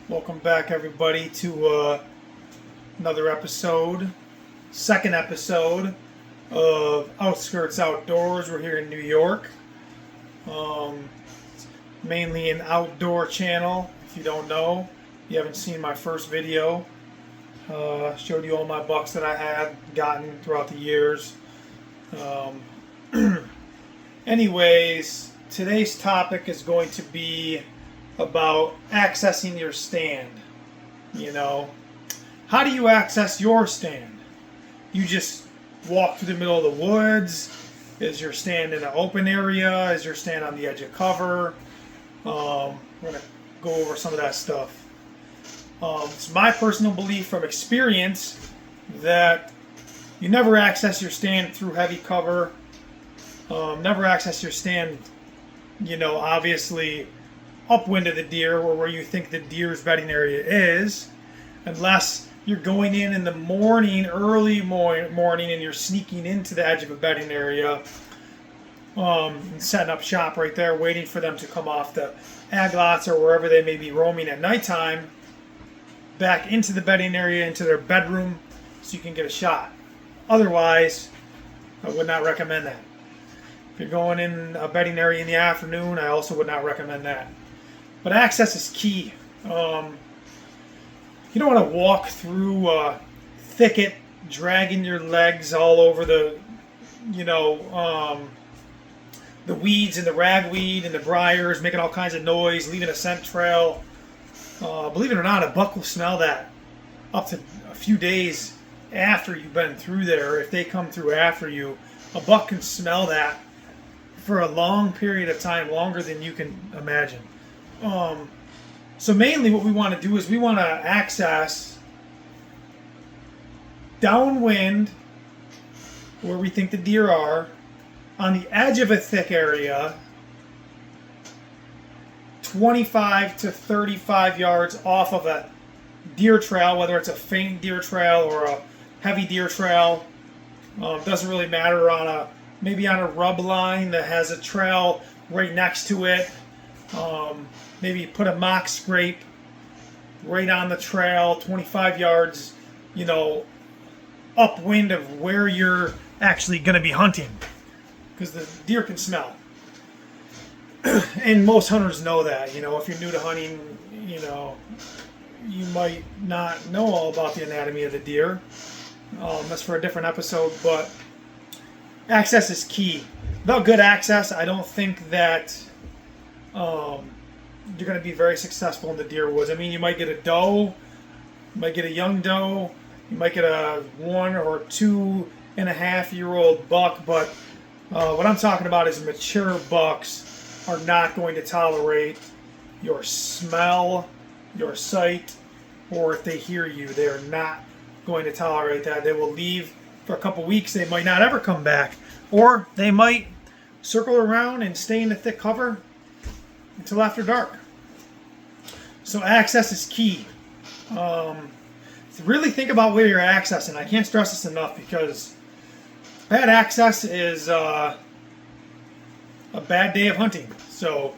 Welcome back, everybody, to another episode, second episode of Outskirts Outdoors. We're here in New York. Mainly an outdoor channel. If you don't know, you haven't seen my first video. Showed you all my bucks that I had gotten throughout the years. Anyways, today's topic is going to be about accessing your stand. How do you access your stand? You just walk through the middle of the woods? Is your stand in an open area? Is your stand on the edge of cover? We're going to go over some of that stuff. It's my personal belief from experience that you never access your stand through heavy cover. Never access your stand, obviously upwind of the deer or where you think the deer's bedding area is, unless you're going in the morning, early morning, and you're sneaking into the edge of a bedding area, and setting up shop right there, waiting for them to come off the ag lots or wherever they may be roaming at nighttime, back into the bedding area, into their bedroom, so you can get a shot. Otherwise, I would not recommend that. If you're going in a bedding area in the afternoon, I also would not recommend that. But access is key. You don't want to walk through a thicket, dragging your legs all over the weeds and the ragweed and the briars, making all kinds of noise, leaving a scent trail. Believe it or not, a buck will smell that up to a few days after you've been through there. If they come through after you, a buck can smell that for a long period of time, longer than you can imagine. So mainly what we want to do is we want to access downwind where we think the deer are, on the edge of a thick area, 25 to 35 yards off of a deer trail, whether it's a faint deer trail or a heavy deer trail. Doesn't really matter, maybe on a rub line that has a trail right next to it. Maybe put a mock scrape right on the trail, 25 yards, upwind of where you're actually going to be hunting, because the deer can smell. And most hunters know that. If you're new to hunting, you might not know all about the anatomy of the deer. That's for a different episode, but access is key. Without good access, I don't think that you're going to be very successful in the deer woods. I mean, you might get a doe, you might get a young doe, you might get a 1 or 2.5 year old buck, but what I'm talking about is mature bucks are not going to tolerate your smell, your sight, or if they hear you, they are not going to tolerate that. They will leave for a couple weeks. They might not ever come back, or they might circle around and stay in the thick cover until after dark. So access is key. Really think about where you're accessing. I can't stress this enough, because bad access is a bad day of hunting. So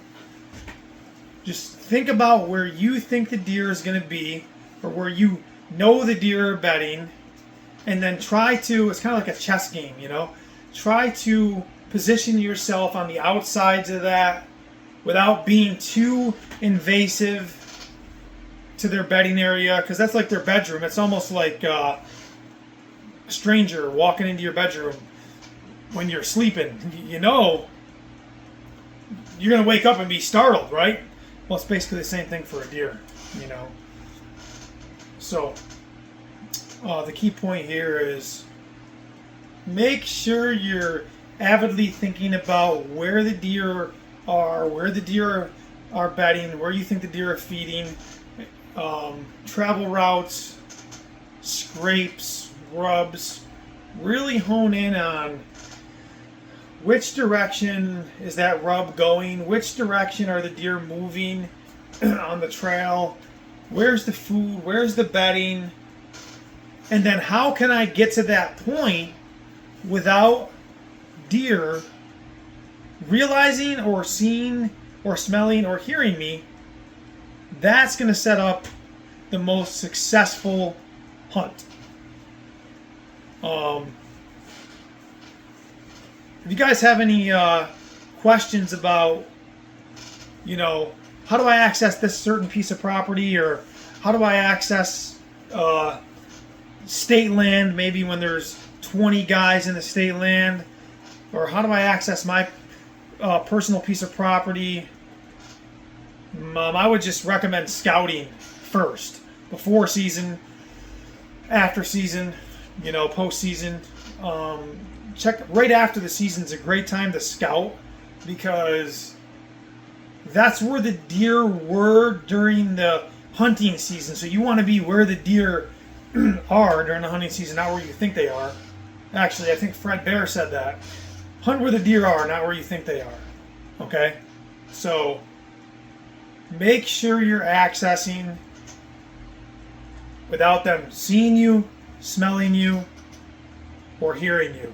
just think about where you think the deer is going to be, or where you know the deer are bedding, and then try to, it's kind of like a chess game, try to position yourself on the outsides of that without being too invasive to their bedding area, because that's like their bedroom. It's almost like a stranger walking into your bedroom when you're sleeping. You're going to wake up and be startled, right? Well, it's basically the same thing for a deer, So the key point here is make sure you're avidly thinking about where the deer are bedding, where you think the deer are feeding, travel routes, scrapes, rubs. Really hone in on which direction is that rub going, which direction are the deer moving on the trail, where's the food, where's the bedding, and then how can I get to that point without deer realizing or seeing or smelling or hearing me That's going to set up the most successful hunt. If you guys have any questions about, how do I access this certain piece of property, or how do I access state land, maybe when there's 20 guys in the state land, or how do I access my personal piece of property, I would just recommend scouting first, before season, after season, post season. Check right after the season's a great time to scout, because that's where the deer were during the hunting season. So you want to be where the deer are during the hunting season, not where you think they are. Actually, I think Fred Bear said that. Hunt where the deer are, not where you think they are. Okay? So make sure you're accessing without them seeing you, smelling you, or hearing you.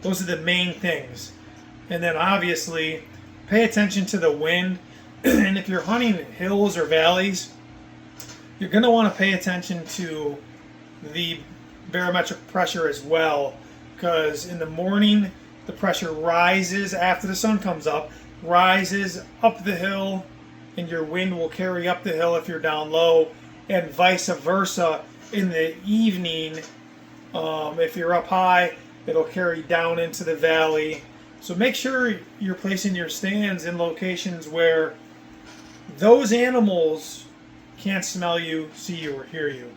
Those are the main things. And then obviously, pay attention to the wind. And if you're hunting hills or valleys, you're going to want to pay attention to the barometric pressure as well. Because in the morning, the pressure rises after the sun comes up, rises up the hill, and your wind will carry up the hill if you're down low, and vice versa in the evening. If you're up high, it'll carry down into the valley. So make sure you're placing your stands in locations where those animals can't smell you, see you, or hear you.